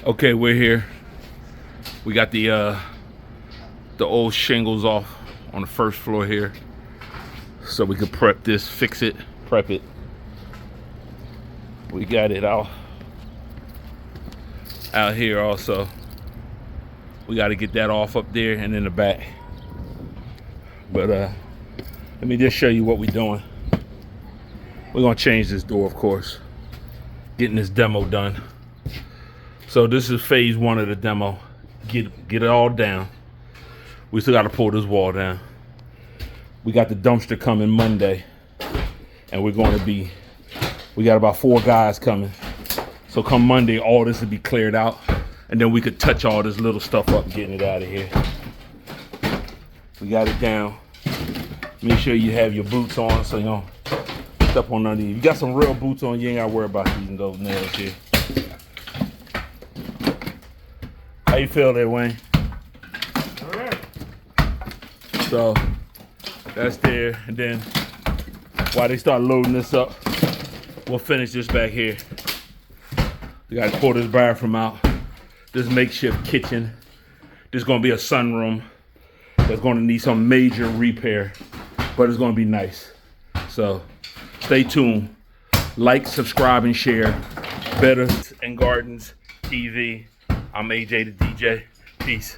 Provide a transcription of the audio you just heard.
Okay, we're here. We got the old shingles off on the first floor here, so we could prep this, fix it, prep it. We got it out here also. We got to get that off up there and in the back. But let me just show you what we're doing. We're gonna change this door, of course. Getting this demo done. So this is phase one of the demo. Get it all down. We still got to pull this wall down. We got the dumpster coming Monday, and we got about 4 guys coming. So come Monday, all this will be cleared out, and then we could touch all this little stuff up, getting it out of here. We got it down. Make sure you have your boots on so you don't step on none of these. If you got some real boots on, you ain't gotta worry about these those nails here. How you feel there, Wayne? All right. So that's there, and then while they start loading this up, we'll finish this back here. We gotta pull this bathroom out. This makeshift kitchen. This is gonna be a sunroom that's gonna need some major repair, but it's gonna be nice. So stay tuned. Like, subscribe, and share. Better and Gardens TV. I'm AJ the DJ. Peace.